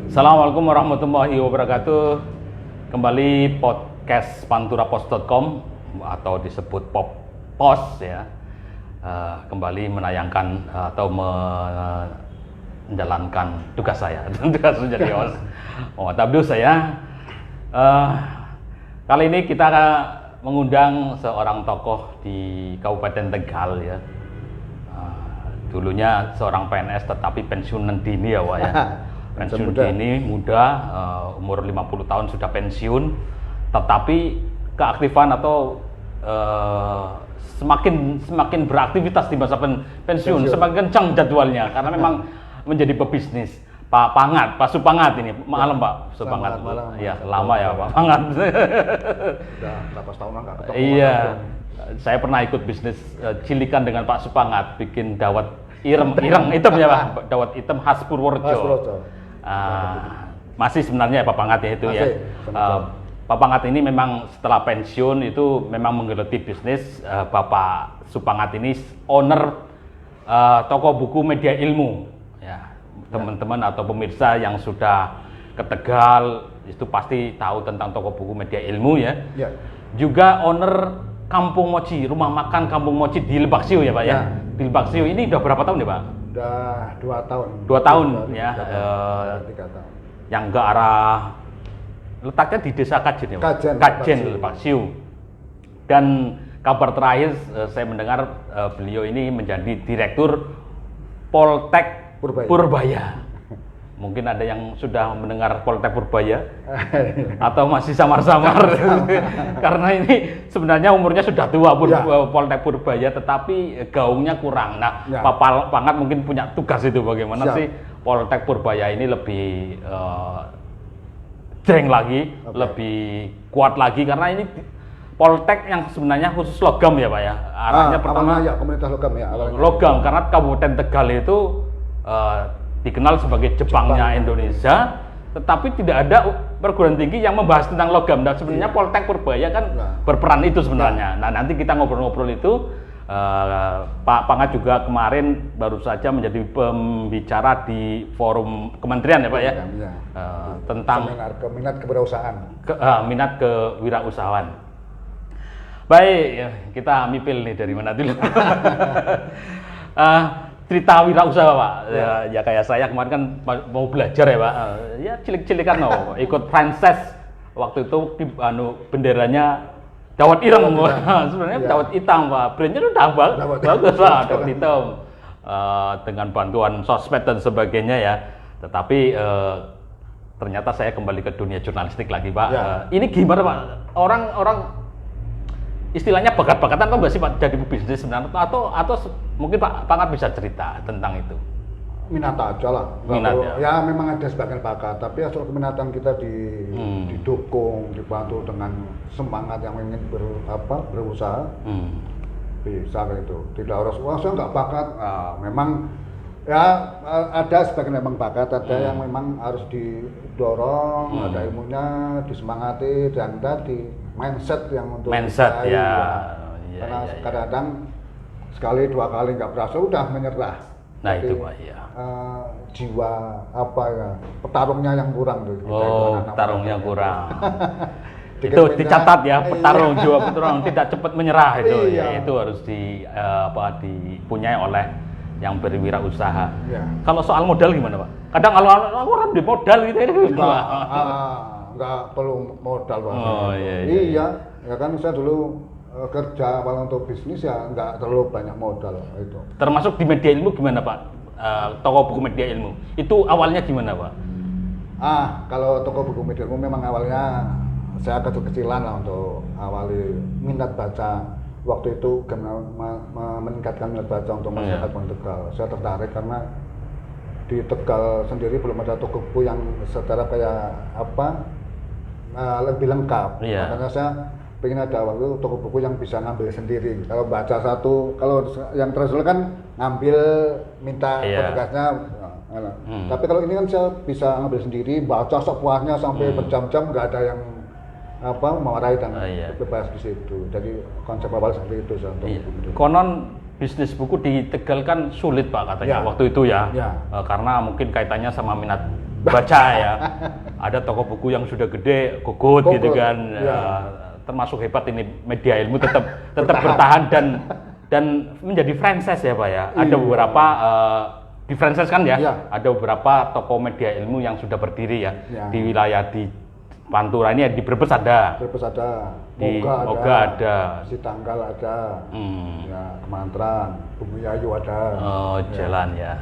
Assalamualaikum warahmatullahi wabarakatuh. Kembali podcast panturapos.com atau disebut pos ya. Kembali menayangkan atau menjalankan tugas saya, tugas menjadi host. Muhammad Abdul saya. Kali ini kita mengundang seorang tokoh di Kabupaten Tegal ya. Dulunya seorang PNS tetapi pensiunan dini ya Pak ya. Pensiun dini muda, umur 50 tahun sudah pensiun, tetapi keaktifan atau semakin beraktivitas di masa pensiun, semakin kencang jadwalnya karena memang menjadi pebisnis. Pak Pangat, Pak Supangat ini, malam Pak Supangat. Iya, lama ya Pak Pangat. Udah berapa tahun nggak ketemu. Iya, saya pernah ikut bisnis cilikan dengan Pak Supangat, bikin dawet ireng hitam ya Pak, dawet hitam khas Purworejo. Masih sebenarnya Pak Pangat ya itu masih, ya. Pak Pangat ini memang setelah pensiun itu memang menggeluti bisnis. Bapak Supangat ini owner toko buku Media Ilmu. Ya, teman-teman atau pemirsa yang sudah ke Tegal itu pasti tahu tentang toko buku Media Ilmu ya. Ya. Juga owner Kampung Mochi, rumah makan Kampung Mochi di Lebak Siu ya Pak ya. Di Lebak Siu ini udah berapa tahun ya Pak? Udah 2 tahun. 2 tahun ya. 3 tahun. Yang ke arah letaknya di Desa Kajen ya Pak? Kajen Lebak Siu. Dan kabar terakhir saya mendengar beliau ini menjadi direktur Poltek Purbaya. Mungkin ada yang sudah mendengar Poltek Purbaya atau masih samar-samar karena ini sebenarnya umurnya sudah tua Poltek Purbaya tetapi gaungnya kurang. Nah, Pak Pangat mungkin punya tugas itu bagaimana sih Poltek Purbaya ini lebih jeng lagi, lebih kuat lagi karena ini Poltek yang sebenarnya khusus logam ya Pak ya. Arahnya pertama ya komunitas logam ya. Logam karena Kabupaten Tegal itu dikenal sebagai Jepangnya Indonesia, tetapi tidak ada perguruan tinggi yang membahas tentang logam. Dan sebenarnya Poltek Purbaya kan berperan itu sebenarnya. Nah, nanti kita ngobrol-ngobrol itu. Pak Pangat juga kemarin baru saja menjadi pembicara di forum kementerian ya Pak ya, tentang minat kewirausahaan. Minat kewirausahaan. Baik, kita mipil nih dari mana dulu. Cerita wirausaha Pak, ya kayak saya kemarin kan mau belajar ya Pak, ya cilik-cilikan ikut Frances waktu itu benderanya dawet ireng, sebenarnya dawet hitam Pak, brandnya udah bagus Pak, dawet hitam dengan bantuan sosmed dan sebagainya ya, tetapi ternyata saya kembali ke dunia jurnalistik lagi Pak. Ini gimana Pak, orang istilahnya bakat-bakatan atau nggak sih Pak jadi bisnis sebenarnya atau mungkin Pak Pangat bisa cerita tentang itu? Minat aja lah. Minat ya memang ada sebagian bakat, tapi asal keminatan kita didukung, dibantu dengan semangat yang ingin berusaha, bisa gitu. Tidak harus wah saya nggak bakat. Memang ya ada sebagian memang bakat, ada yang memang harus didorong, ada ilmunya, disemangati dan tadi mindset yang untuk mindset karena kadang-kadang sekali 2 kali nggak berhasil udah menyerah. Nah jadi, itu Pak ya. Jiwa petarungnya yang kurang tuh. Petarungnya kurang. Itu dicatat ya, petarung jiwa petarung tidak cepat menyerah itu. Ya, itu harus dipunyai oleh yang berwirausaha. Kalau soal modal gimana Pak? Kadang kalau orang di modal gitu nggak perlu modal Pak. Iya. Ya kan saya dulu kerja awal untuk bisnis ya nggak terlalu banyak modal itu. Termasuk di Media Ilmu gimana Pak? Toko buku Media Ilmu itu awalnya gimana Pak? Kalau toko buku Media Ilmu memang awalnya saya kecil-kecilan lah untuk awali minat baca. Waktu itu meningkatkan minat baca untuk masyarakat Tegal. Saya tertarik karena di Tegal sendiri belum ada toko buku yang secara kayak lebih lengkap. Makanya saya pengen ada waktu toko buku yang bisa ngambil sendiri. Kalau baca satu, kalau yang tradisional kan ngambil minta petugasnya. Tapi kalau ini kan saya bisa ngambil sendiri, baca sepuasnya sampai berjam-jam, nggak ada yang memarahi dan bebas di situ. Jadi konsep awal seperti itu saya untuk buku. Konon bisnis buku di Tegal kan sulit Pak katanya waktu itu ya. Karena mungkin kaitannya sama minat baca ya. Ada toko buku yang sudah gede, Gogot gitu kan. Ya. Termasuk hebat ini media ilmu tetap bertahan dan menjadi franchise ya Pak ya. Ada beberapa di franchise kan ya, ada beberapa toko media ilmu yang sudah berdiri ya, di wilayah di Pantura ini, di Brebes ada. Di Moga ada. Si Tanggal ada. Ya, Kemantran, Bumi Ayu ada. Oh, jalan ya.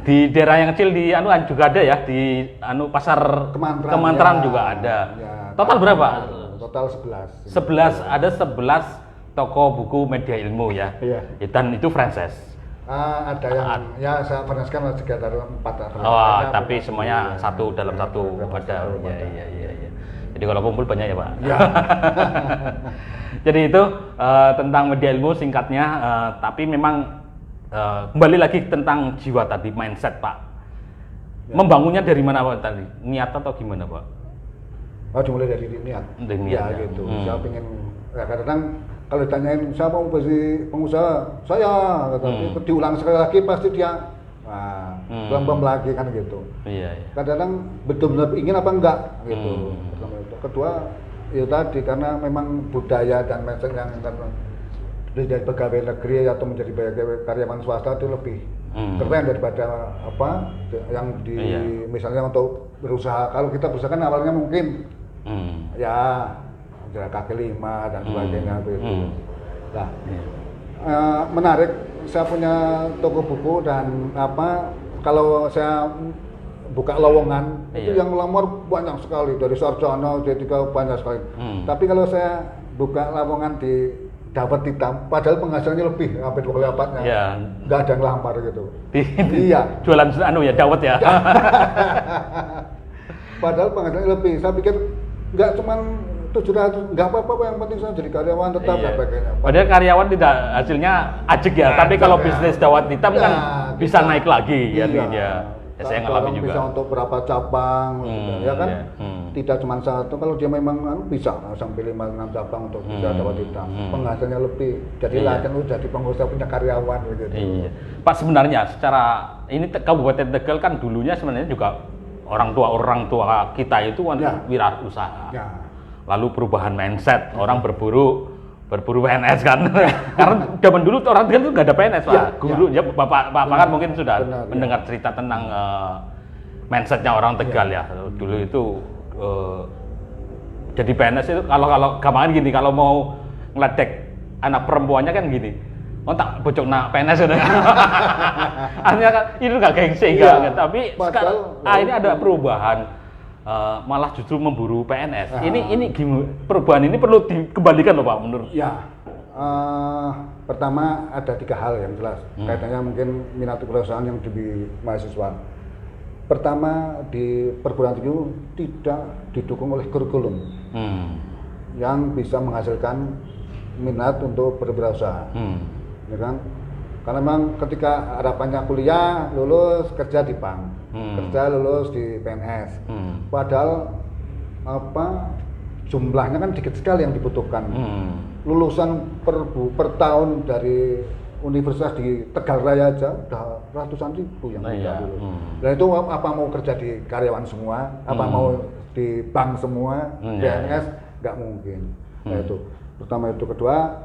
Di daerah yang kecil di juga ada ya, di pasar Kemantran juga ada. Ya, total berapa? Total 11. 11 ada 11 toko buku media ilmu ya. Iya. Dan itu franchise. Ada yang ya saya franchise-kan sekitar 4. Oh, tapi semuanya satu dalam satu ada. Iya. Jadi kalau kumpul banyak ya, Pak. Iya. Jadi itu tentang media ilmu singkatnya, tapi memang kembali lagi tentang jiwa tadi, mindset Pak. Ya. Membangunnya dari mana Pak tadi? Niat atau gimana Pak? Oh, dimulai dari niat. Ya gitu. Saya pengen kadang-kadang kalau ditanyain siapa mau jadi pengusaha, saya kata diulang sekali lagi pasti dia bam lagi kan gitu. Iya. Kadang-kadang betul-betul ingin apa enggak gitu. Kedua itu tadi karena memang budaya dan mindset yang menjadi pegawai negeri atau menjadi karyawan swasta itu lebih keren daripada apa yang misalnya untuk berusaha. Kalau kita berusaha kan awalnya mungkin ya kaki 5 dan sebagainya begitu. Nah, menarik. Saya punya toko buku dan kalau saya buka lowongan itu yang lamar banyak sekali dari sarjana, D3 banyak sekali. Tapi kalau saya buka lowongan di dapat hitam, padahal penghasilannya lebih hampir 2 kali lipatnya. Nggak ada yang lamar gitu. Iya. Jualan dawet ya. Padahal penghasilannya lebih. Saya pikir nggak cuman 700, nggak apa-apa, yang penting saya jadi karyawan tetap dan sebagainya. Padahal karyawan tidak hasilnya ajek ya, tapi kalau bisnis dawet hitam kan bisa naik lagi ya. Saya ngalami juga. Bisa untuk berapa cabang, ya kan? Tidak cuma satu. Kalau dia memang bisa sampai 5-6 cabang untuk bisa dawet hitam. Penghasilannya lebih. Jadi latihan lu jadi pengusaha punya karyawan gitu. Iya. Pak, sebenarnya secara ini Kabupaten Tegal kan dulunya sebenarnya juga orang tua kita itu wirausaha. Lalu perubahan mindset, orang berburu PNS kan. Karena zaman dulu orang Tegal itu nggak ada PNS Pak. Guru ya Bapak kan mungkin sudah mendengar cerita tentang mindsetnya orang Tegal ya. Dulu itu jadi PNS itu kalau gampangan gini, kalau mau ngeledek anak perempuannya kan gini. Oh tak bocok nak PNS udah. Artinya kan itu nggak gengsi kan. Tapi sekarang ini ada perubahan. Malah justru memburu PNS. Ini gimana? Perubahan ini perlu dikembalikan loh Pak menurut. Ya, pertama ada 3 hal yang jelas. Kaitannya mungkin minat perusahaan yang di mahasiswa. Pertama, di perguruan tinggi tidak didukung oleh kurikulum yang bisa menghasilkan minat untuk berwirausaha, ya kan? Karena memang ketika harapannya kuliah, lulus kerja di bank, kerja lulus di PNS. Padahal jumlahnya kan dikit sekali yang dibutuhkan. Lulusan per tahun dari universitas di Tegal Raya aja udah ratusan ribu yang lulus. Dan itu apa mau kerja di karyawan semua, apa mau di bank semua, PNS nggak mungkin. Nah itu pertama. Itu kedua,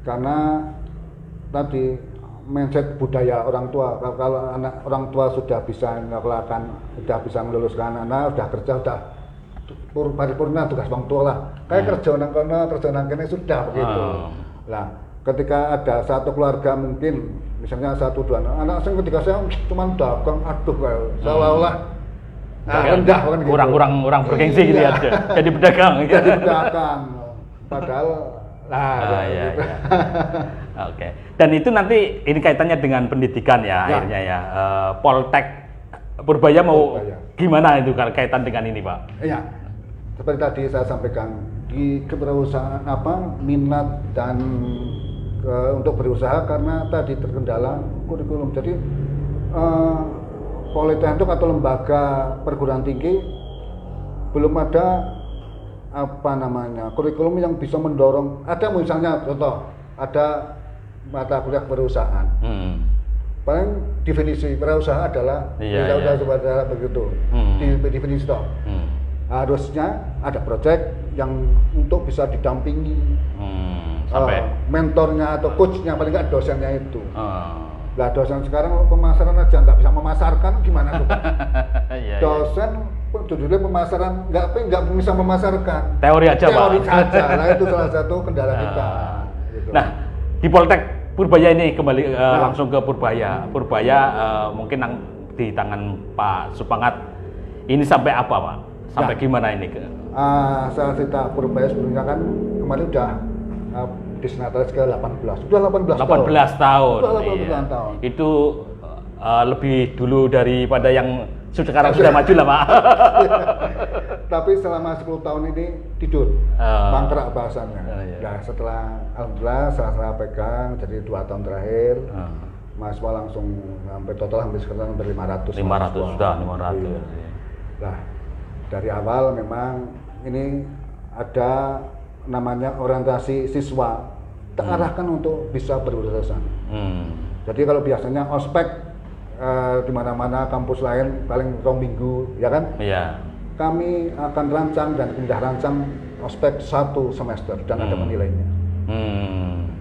karena tadi mindset budaya orang tua. Kalau anak orang tua sudah bisa melakukan, sudah bisa meluluskan anak, sudah kerja, sudah paripurna tugas orang tua lah. Kayak kerja nang kono, kerja nang kene sudah begitu. Nah, ketika ada satu keluarga mungkin misalnya 1-2 anak sing ketika saya cuma dagang, aduh kayak seolah-olah rendah kan gitu. Kurang bergengsi gitu ya. Jadi pedagang. Jadi pedagang. Padahal iya. Oke. Dan itu nanti ini kaitannya dengan pendidikan ya akhirnya ya. Poltek Purbaya mau gimana itu kaitan dengan ini Pak? Iya. Seperti tadi saya sampaikan di kewirausahaan minat dan untuk berusaha karena tadi terkendala kurikulum. Jadi politeknik atau lembaga perguruan tinggi belum ada kurikulum yang bisa mendorong. Ada misalnya contoh, ada mata kuliah perusahaan. paling definisi wirausaha adalah wirausaha adalah begitu. Definisi toh. Harusnya ada proyek yang untuk bisa didampingi sampai mentornya atau coachnya, paling nggak dosennya itu. Lah dosen sekarang pemasaran aja nggak bisa memasarkan, gimana tuh Pak? Dosen judulnya pemasaran nggak bisa memasarkan. Teori aja Pak. Teori saja. Nah itu salah satu kendala kita. Gitu. Nah di Poltek Purbaya ini kembali langsung ke Purbaya. Purbaya mungkin di tangan Pak Supangat ini sampai apa Pak? Sampai gimana ini ke? Saya cerita Purbaya sebelumnya kan kemarin udah Disnatalis ke 18. Sudah 18 tahun. Sudah 18 tahun. Itu lebih dulu daripada yang sekarang sudah maju lah Pak. Tapi selama 10 tahun ini tidur, mangkrak bahasanya. Nah setelah alhamdulillah saya pegang jadi 2 tahun terakhir, mahasiswa langsung sampai total hampir sekarang hampir 500. 500 sudah 500. Nah dari awal memang ini ada namanya orientasi siswa terarahkan untuk bisa berwirausaha. Jadi kalau biasanya ospek di mana-mana kampus lain paling 2 minggu, ya kan? Iya. Kami akan rancang dan pindah rancang ospek 1 semester dan ada penilainya.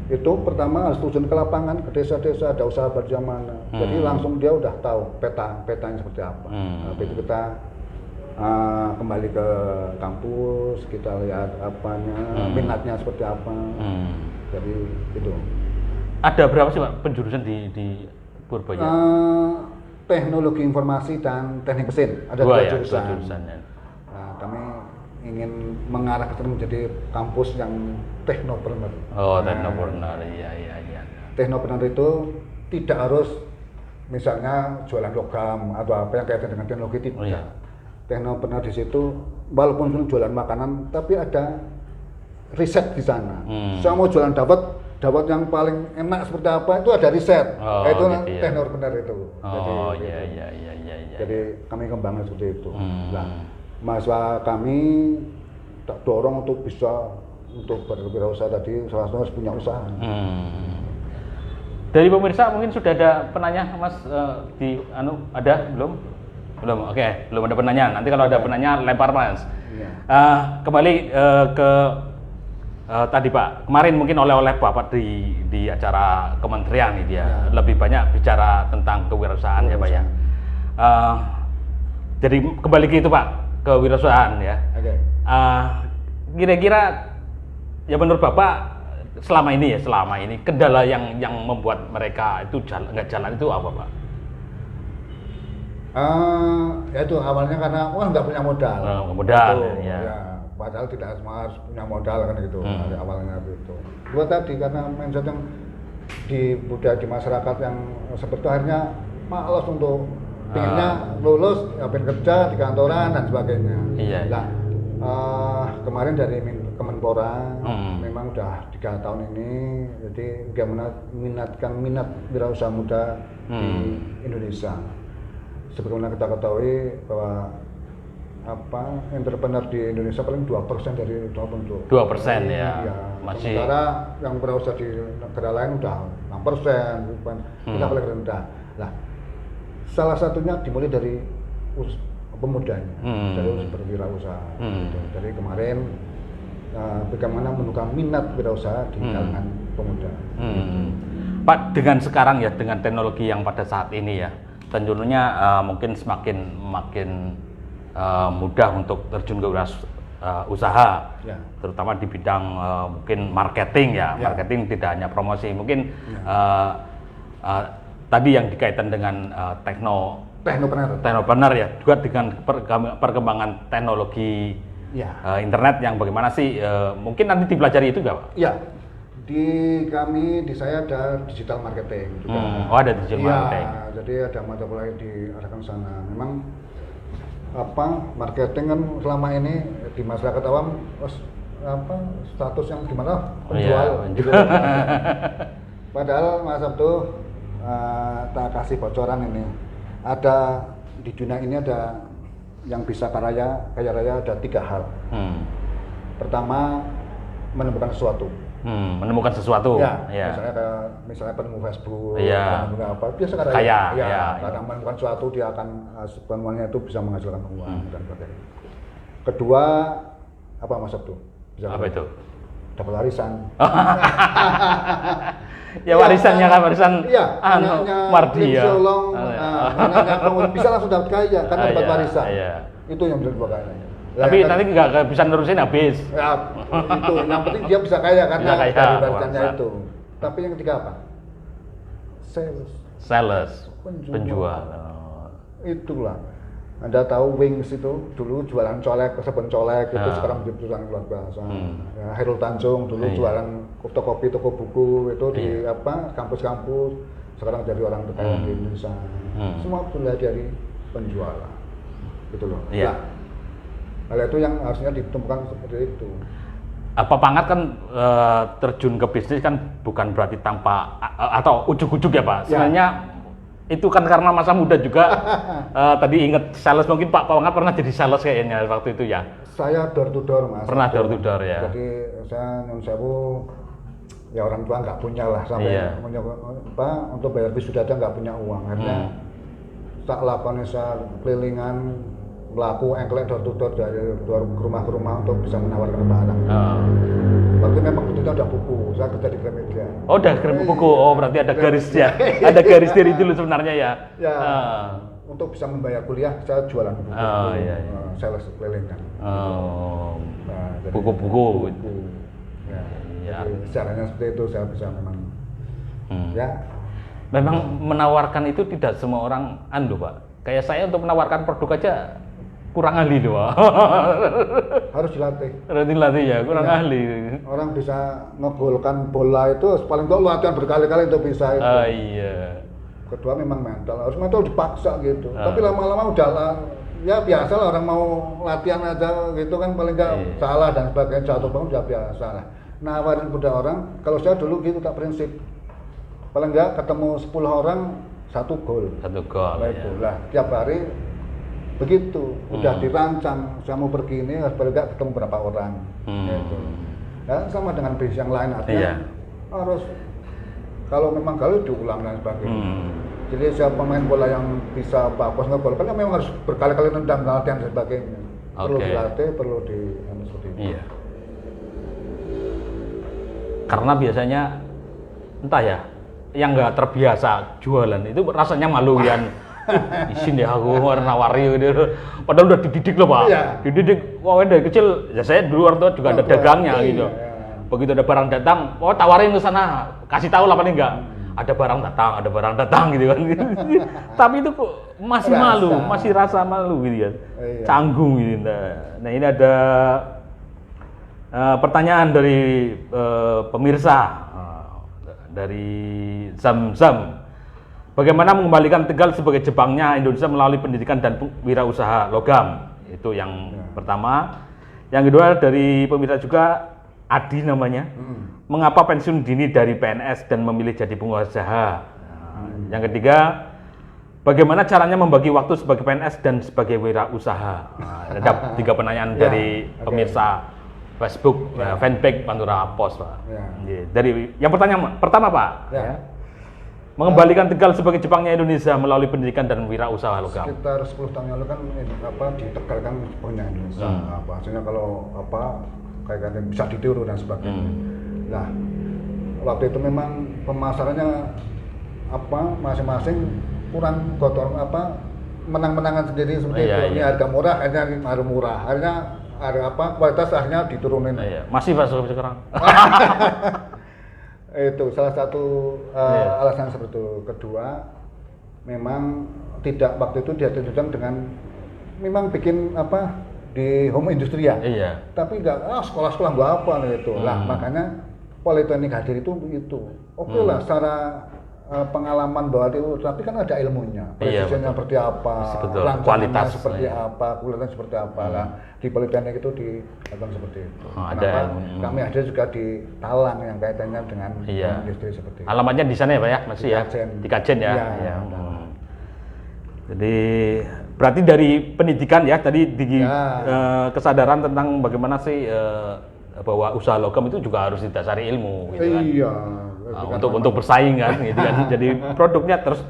Itu pertama harus turun ke lapangan, ke desa-desa, ada usaha baca mana. Jadi langsung dia udah tahu petanya seperti apa. Habis itu kita kembali ke kampus, kita lihat apanya, minatnya seperti apa. Jadi itu. Ada berapa sih Pak penjurusan di Purbaya? Teknologi informasi dan teknik mesin. Ada 2 jurusan. Nah, kami ingin mengarah ke menjadi kampus yang teknopreneur. Teknopreneur, iya. Teknopreneur itu tidak harus misalnya jualan logam atau apa yang kaitan dengan teknologi, tidak. Teknopreneur di situ walaupun jualan makanan tapi ada riset di sana. Saya mau jualan dawet yang paling enak seperti apa itu ada riset. Itu gitu ya. Teknopreneur itu. Jadi kami kembangkan seperti itu. Nah, mahasiswa kami tak dorong untuk bisa untuk berwirausaha tadi salah satu harus punya usaha. Dari pemirsa mungkin sudah ada penanya Mas ada belum? Belum, oke, belum ada penanya. Nanti kalau ada penanya lempar Mas. Kembali ke tadi Pak, kemarin mungkin oleh Bapak di acara kementerian ini dia lebih banyak bicara tentang kewirausahaan ya Pak ya. Jadi kembali ke itu Pak, kewirausahaan ya. Kira-kira ya menurut Bapak selama ini kendala yang membuat mereka itu nggak jalan itu apa Pak? Ya itu awalnya karena nggak punya modal. Padahal tidak semua harus punya modal kan gitu. Awalnya itu. Dua tadi karena mindset yang di budaya di masyarakat yang seperti akhirnya malas untuk pinginnya lulus, pengen kerja di kantoran dan sebagainya. Nah, kemarin dari Kemenpora memang udah 3 tahun ini, jadi mengingatkan minat wirausaha muda di Indonesia. Sebagaimana kita ketahui bahwa entrepreneur di Indonesia paling 2% dari total penduduk. 2% ya. Masih. Sementara yang berusaha di negara lain udah 6%, kita paling rendah. Nah, salah satunya dimulai dari pemudanya, dari berwirausaha. Jadi kemarin bagaimana menukar minat wirausaha di kalangan pemuda. Pak, dengan sekarang ya, dengan teknologi yang pada saat ini ya, tentunya mungkin semakin mudah untuk terjun ke usaha, terutama di bidang mungkin marketing ya. Marketing tidak hanya promosi, mungkin tadi yang dikaitan dengan teknopreneur ya, juga dengan perkembangan teknologi internet yang bagaimana sih, mungkin nanti dipelajari itu nggak Pak? Ya, di saya ada digital marketing juga. Ada digital marketing. Jadi ada mata kuliah diarahkan sana. Memang marketing kan selama ini di masyarakat awam status yang gimana penjual gitu. Padahal Mas Abdu tak kasih bocoran ini, ada di dunia ini ada yang bisa kaya raya ada 3 hal. Pertama, menemukan sesuatu. Menemukan sesuatu. Ya. Misalnya penemu Facebook, penemu apa, biasa kadang kadang menemukan sesuatu dia akan penemuannya itu bisa menghasilkan uang dan sebagainya. Kedua, apa Mas Abdu? Apa itu? Dapat warisan. Ya warisannya kan warisan Mardi ya. Bisa langsung dapat kaya karena dapat warisan. Itu yang menjadi dua kaya. Tapi nanti nggak bisa nerusin habis. Ya, itu yang penting dia bisa kaya karena dari warisannya itu. Tapi yang ketiga apa? Sales. Penjual. Itulah. Anda tahu Wings itu dulu jualan colek, sabun colek itu sekarang menjadi perusahaan luar biasa. Ya, Hairul Tanjung dulu jualan toko buku itu di kampus-kampus, sekarang jadi orang terkaya di Indonesia. Semua mulai dari penjualan, gitu loh. Iya. Hal itu yang harusnya ditemukan seperti itu. Papangat kan terjun ke bisnis kan bukan berarti tanpa atau ujuk-ujuk ya Pak. Sebenarnya itu kan karena masa muda juga. Tadi ingat sales, mungkin Pak Papangat pernah jadi sales kayaknya waktu itu ya. Saya door to door Mas. Pernah door to door ya. Jadi saya nyun sewu ya orang tua nggak punya lah sampai untuk bayar wisuda aja nggak punya uang. Akhirnya tak lakukan saya kelilingan melaku engklek door to door dari ke rumah untuk bisa menawarkan barang. Waktu memang bentuknya udah buku, saya kerja di Gramedia. Oh, udah buku. Oh, berarti ada garisnya. Ada garis diri dulu sebenarnya ya. Ya. Untuk bisa membayar kuliah, saya jualan buku. Sales keliling kan. Buku-buku. Ya. Jadi, caranya seperti itu saya bisa memang. Ya. Memang menawarkan itu tidak semua orang Pak. Kayak saya untuk menawarkan produk aja kurang ahli loh. Harus dilatih. Harus dilatih ya, kurang ahli. Orang bisa ngegolkan bola itu paling nggak latihan berkali-kali untuk bisa itu. Iya. Kedua memang harus mental dipaksa gitu. Tapi lama-lama udah ya biasa lah orang mau latihan aja gitu kan paling nggak salah dan sebagainya jatuh bangun udah biasa lah. Nawarin pada orang, kalau saya dulu gitu tak prinsip. Paling nggak ketemu 10 orang 1 gol. 1 gol. Lah tiap hari begitu, udah dirancang, saya mau pergi ini harus paling nggak ketemu berapa orang. Gitu. Ya, sama dengan bisnis yang lain artinya harus kalau memang gagal diulang dan sebagainya. Jadi siapa pemain bola yang bisa bagus ngegol kan memang harus berkali-kali nendang latihan dan sebagainya. Perlu dilatih, perlu seperti itu. Iya. Karena biasanya entah ya, yang nggak terbiasa jualan itu rasanya malu kan. Isin ya aku nawari gitu. Padahal udah dididik loh Pak. Dididik, wah dari kecil ya saya dulu orang tua juga ada dagangnya gitu. Begitu ada barang datang, tawarin ke sana, kasih tahu lah paling enggak. Ada barang datang gitu kan. Tapi itu kok masih malu, masih rasa malu gitu kan. Canggung gitu. Nah ini ada pertanyaan dari pemirsa dari Zam. Bagaimana mengembalikan Tegal sebagai Jepangnya Indonesia melalui pendidikan dan wirausaha logam? Itu yang pertama. Yang kedua dari pemirsa juga Adi namanya. Mengapa pensiun dini dari PNS dan memilih jadi pengusaha? Yang ketiga, bagaimana caranya membagi waktu sebagai PNS dan sebagai wirausaha? Ada 3 pertanyaan dari pemirsa Facebook, fanpage Pantura Pos, Pak. Dari yang pertama Pak. Mengembalikan Tegal sebagai Jepangnya Indonesia melalui pendidikan dan wirausaha logam. Sekitar 10 tahun lalu kan di Tegal kan Jepangnya Indonesia. Hasilnya kalau kayak bisa ditiru dan sebagainya. Nah, waktu itu memang pemasarannya masing-masing kurang kotor menang-menangan sendiri seperti itu. Ini harga murah, akhirnya harga murah. Akhirnya kualitas akhirnya diturunin. Masih Pak sampai sekarang. Itu salah satu alasan seperti itu. Kedua, memang tidak waktu itu dia tunjukkan dengan memang bikin di home industri ya. Tapi enggak sekolah-sekolah enggak apa gitu. Lah makanya Politeknik hadir itu oke lah secara pengalaman bahwa itu, tapi kan ada ilmunya, presisinya seperti apa, rancangannya seperti apa, kualitasnya seperti apa lah. Di Politeknik itu dilakukan seperti itu. Kami ada juga di Talang yang kaitannya dengan industri seperti itu. Alamatnya di sana ya Pak ya, masih ya? Di Kajen ya. Jadi berarti dari pendidikan ya tadi kesadaran tentang bagaimana sih bahwa usaha logam itu juga harus didasari ilmu gitu kan. Iya. Untuk bersaing kan gitu kan. Jadi produknya terus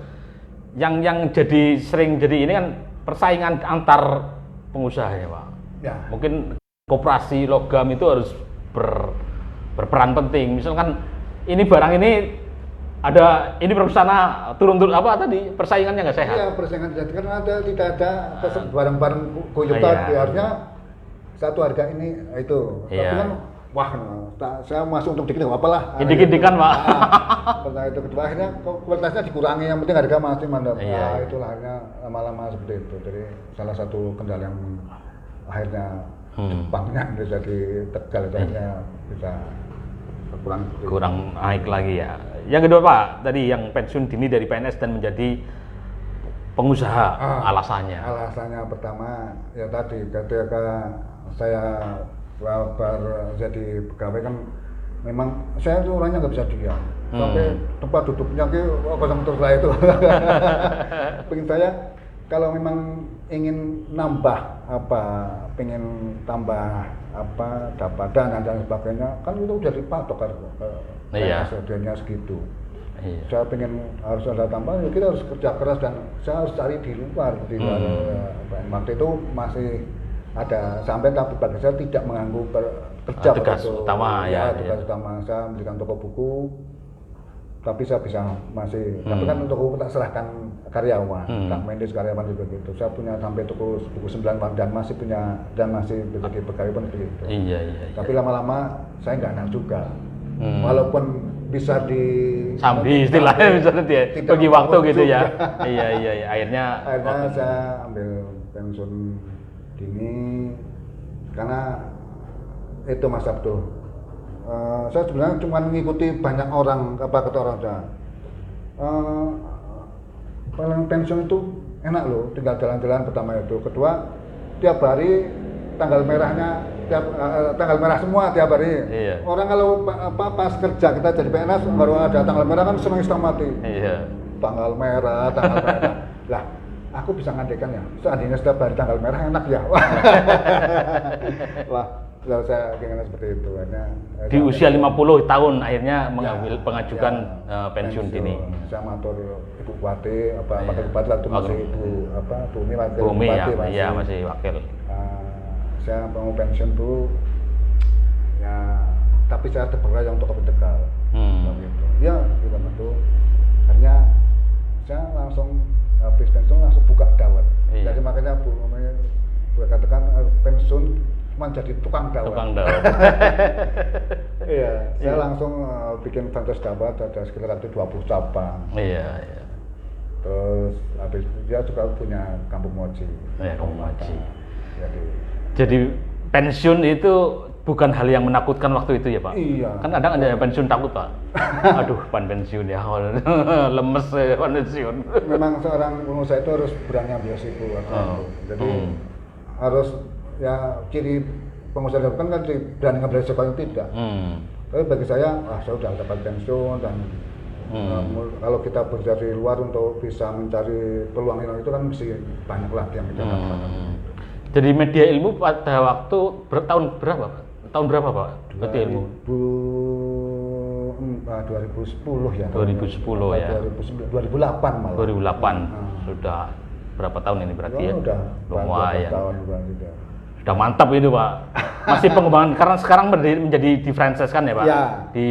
yang jadi sering jadi ini kan persaingan antar pengusaha ya Pak. Ya. Mungkin koperasi logam itu harus berperan penting. Misalkan ini barang ini ada ini sana turun apa tadi persaingannya nggak sehat. Iya, persaingan jadi kan tidak ada barang-barang goyokan harusnya satu harga ini itu. Tapi kan wah, saya masuk untuk dikit apalah. Dikit-dikit kan Pak. Nah, itu kedua akhirnya kualitasnya dikurangi, yang penting harga masih mantap. Itulah akhirnya lama-lama seperti itu. Jadi salah satu kendala yang akhirnya Jepangnya jadi Tegal itu akhirnya bisa kurang naik lagi ya. Yang kedua Pak, tadi yang pensiun dini dari PNS dan menjadi pengusaha, alasannya. Alasannya pertama ya tadi ketika saya baru jadi pegawai kan memang saya tuh orangnya nggak bisa diam. Sampai tempat duduknya kosong terus lah itu. Pengen saya kalau memang ingin nambah pengen tambah dapat dana dan sebagainya, kan itu udah dipatok kan hasilnya segitu. Iya. Saya pengen harus ada tambahan, ya kita harus kerja keras dan saya harus cari di luar. Waktu itu masih ada sampai tapi bagi saya tidak mengganggu kerja tugas utama tugas utama saya mendirikan toko buku, tapi saya bisa masih tapi kan toko buku tak serahkan karyawan, tak manage karyawan juga gitu. Saya punya sampai toko buku 9 dan masih menjadi pegawai pun begitu. Iya. Tapi lama-lama saya nggak enak juga, walaupun bisa sambil istilahnya misalnya dia bagi waktu gitu ya. Iya. Akhirnya saya ambil pensiun dini karena itu Mas Abdul. Saya sebenarnya cuma mengikuti banyak orang kata orang saya. Pensiun itu enak loh, tinggal jalan-jalan pertama itu. Kedua, tiap hari tanggal merahnya tanggal merah semua tiap hari. Iya. Orang kalau pas kerja kita jadi PNS baru ada tanggal merah kan senang setengah mati. Iya. Tanggal merah. Lah, aku bisa ngandaikan ya. Seandainya setiap hari tanggal merah enak ya. Wah, kalau saya keinginan seperti itu. Di usia 50 tahun akhirnya mengajukan pensiun dini. Saya matur Ibu Bupati, Wakil Bupati waktu masih Bumi Wakil Bupati. Iya, masih wakil. Saya mau pensiun tuh ya, tapi saya terpercaya untuk ke Tegal. Gitu. Ya, gitu. Akhirnya saya langsung habis pensiun langsung buka dawet. Jadi makanya Bu katakan pensiun cuma jadi tukang dawet. Iya, saya langsung bikin franchise dawet, ada sekitar 20 cabang. Iya. Terus habis dia juga punya Kampung Moji. Iya, Kampung Moji. Jadi pensiun itu bukan hal yang menakutkan waktu itu ya Pak? Iya. Kan kadang ada yang pensiun takut Pak. Aduh, pensiun ya, lemes ya pensiun. Memang seorang pengusaha itu harus berani ambil risiko. Jadi harus ya ciri pengusaha itu kan berani ngambil risiko yang tidak. Tapi bagi saya, saya sudah dapat pensiun dan kalau kita bekerja di luar untuk bisa mencari peluang itu kan mesti banyak lagi yang kita dapatkan. Jadi media ilmu pada waktu tahun berapa Pak? Tahun berapa Pak? Media ilmu? 2010 ya. 2010 ya. 2008 malah. 2008. Sudah berapa tahun ini berarti ya? Udah lumayan. Tahun sudah mantap itu Pak. Masih pengembangan karena sekarang menjadi di franchise kan ya Pak? Ya. Di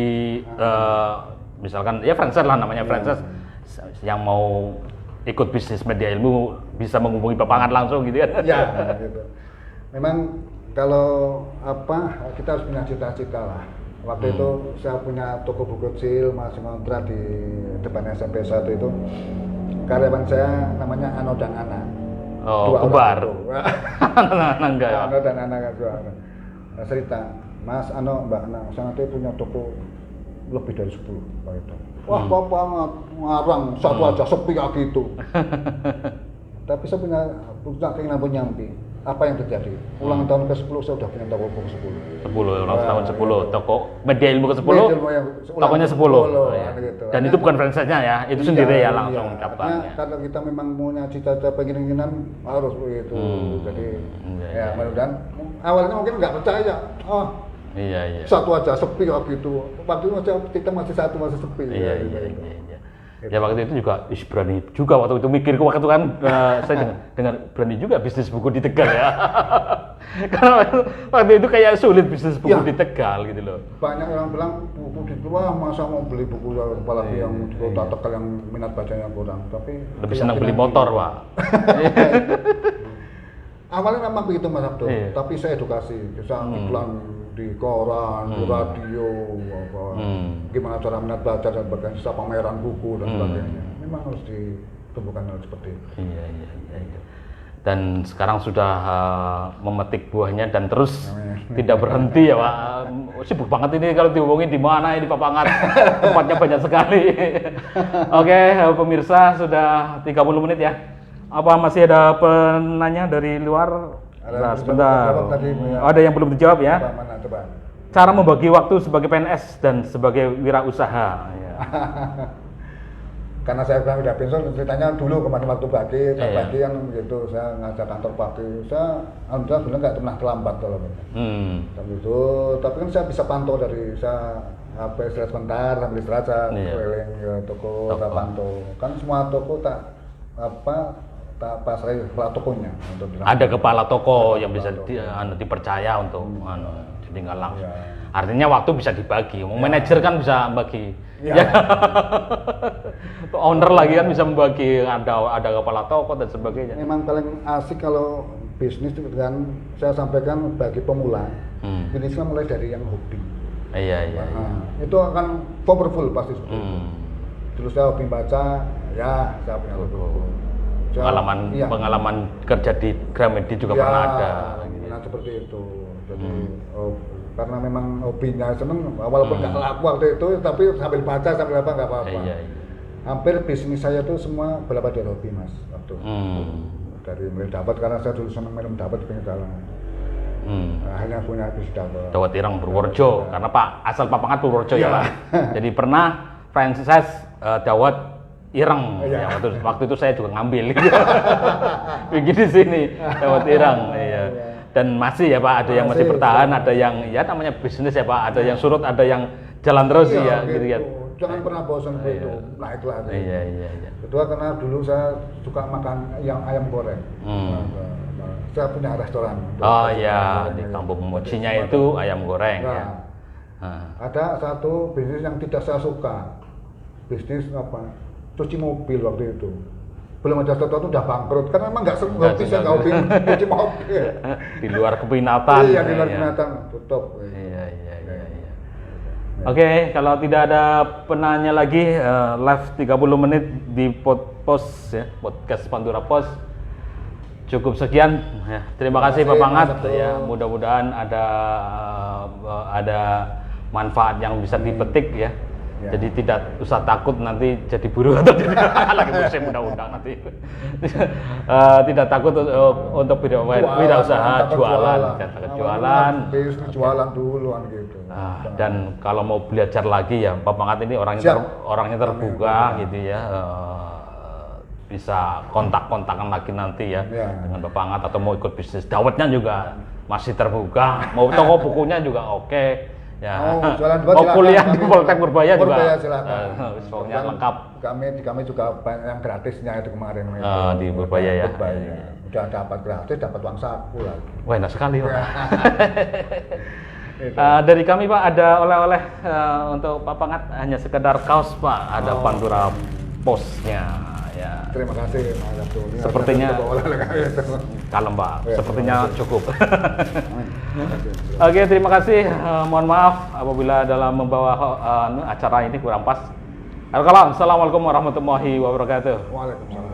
misalkan ya franchise lah namanya franchise. Yang mau ikut bisnis media ilmu bisa menghubungi Papangat langsung gitu kan? Ya, gitu. Memang kalau kita harus punya cita-cita lah. Waktu itu saya punya toko buku kecil masih ngontrak di depan SMP 1 itu. Karyawan saya namanya Ano dan Ana. Oh, Kubar. Enggak ya. Ano dan Ana dua. Cerita, Mas Ano, Mbak Ana, saya nanti punya toko lebih dari 10 Pak itu. Wah, kok banget ngarang satu aja sepi kayak gitu. Tapi saya punya keinginan mimpi. Apa yang terjadi? Ulang tahun ke-10 saya udah punya toko buku 10. 10 ulang tahun 10, toko media ilmu ke-10. Tokonya 10. Ya. Gitu. Dan itu bukan franchise-nya ya, itu sendiri ya langsung cabangnya. Karena kita memang punya cita-cita keinginan harus begitu. Jadi ya mudah-mudahan awalnya mungkin nggak percaya. Iya. Satu aja sepi waktu itu. Waktu itu kita masih satu, masih sepi. Iya. Ya waktu itu juga berani juga waktu itu mikir waktu itu kan saya dengan berani juga bisnis buku di Tegal ya. Karena waktu itu kayak sulit bisnis buku di Tegal gitu loh. Banyak orang bilang buku di luar masa mau beli buku apalagi yang di kota Tegal yang minat bacanya kurang. Tapi lebih senang beli motor, Pak. Awalnya memang begitu Mas Abdul, tapi saya edukasi, bisa iklan di koran, di radio, gimana cara minat baca dan sebagainya, bisa pameran buku dan sebagainya. Memang harus ditumbuhkan hal seperti itu. Iya. Dan sekarang sudah memetik buahnya dan terus tidak berhenti ya Pak. Sibuk banget ini kalau dihubungi di mana ini Pak Pangat. Tempatnya banyak sekali. Oke, pemirsa sudah 30 menit ya. Apa masih ada penanya dari luar? Nah, sebentar. Ada yang belum dijawab ya? Coba. Cara membagi waktu sebagai PNS dan sebagai wirausaha. Ya. Karena saya udah pensiun, ceritanya dulu kemarin waktu pagi kan gitu, saya ngajak kantor pagi, saya alhamdulillah sebenarnya nggak pernah terlambat kalau itu, tapi kan saya bisa pantau dari saya istirahat sebentar, sambil istirahat saya keliling ke toko, saya pantau, kan semua toko tak pasrai kepala tokonya. Ada kepala toko yang bisa dipercaya untuk jadi nggak langsung. Artinya waktu bisa dibagi. Manajer kan bisa bagi. Ya. Owner lagi kan bisa membagi. Ada kepala toko dan sebagainya. Memang paling asik kalau bisnis itu kan saya sampaikan bagi pemula. Bisnisnya mulai dari yang hobi. Iya. Itu akan powerful pasti seperti itu. Dulu saya hobi baca, ya saya punya hobi. Pengalaman kerja di Gramedia juga pernah ada. Nah seperti itu. Jadi karena memang hobinya seneng, walaupun nggak laku waktu itu, tapi sambil baca sambil apa nggak apa-apa. Iya. Hampir bisnis saya itu semua berapa dari hobi Mas waktu. Dari mulai dapat karena saya dulu seneng minum dapat di pinggir jalan. Akhirnya punya bisnis dapat. Dawet Ireng Purworejo, karena Pak asal Pak Pangat Purworejo ya Pak. Jadi pernah franchise Dawet Ireng, ya, waktu itu saya juga ngambil, bikin di sini Dawet Ireng, dan masih ya Pak, ada yang masih bertahan, ada yang ya namanya bisnis ya Pak, ada yang surut, ada yang jalan terus ya, gitu ya. Jangan pernah bosan itu, naiklah. Iya. Kedua karena dulu saya suka makan yang ayam goreng, saya punya restoran. Oh iya, di Kampung Mucinya itu ayam goreng. Ya. Ada satu bisnis yang tidak saya suka, bisnis apa? Cuci mobil waktu itu. Belum ada sesuatu udah bangkrut karena memang nggak bisa hobi cuci mobil. Di luar keminatan. Iya, di luar keminatan tutup. Iya. Oke, kalau tidak ada penanya lagi, live 30 menit di podcast Pantura Pos. Cukup sekian. Ya, terima kasih Pak Pangat. Ya, mudah-mudahan ada manfaat yang bisa dipetik ya. Jadi tidak usah takut nanti jadi buruh atau tidak lagi musim undang-undang nanti. Tidak takut untuk wirausaha jualan duluan gitu. Dan kalau mau belajar lagi ya Pak Pangat ini orangnya terbuka gitu ya. Bisa kontak-kontakan lagi nanti ya dengan Pak Pangat, atau mau ikut bisnis dawetnya juga masih terbuka. Mau toko bukunya juga oke. Ya. Mau kuliah di Poltek Purbaya juga. Soalnya lengkap. Kami juga banyak yang gratisnya itu kemarin. Di Purbaya ya. Udah dapat gratis, dapat uang saku lagi. Wah, enak sekali Pak. Dari kami Pak ada oleh-oleh untuk Pak Pangat, hanya sekedar kaos Pak, ada Pantura Posnya. Ya. Terima kasih Mas Abdul. Sepertinya kalem Pak, sepertinya cukup. Oke, terima kasih. Mohon maaf apabila dalam membawa acara ini kurang pas. Assalamualaikum warahmatullahi wabarakatuh. Waalaikumsalam.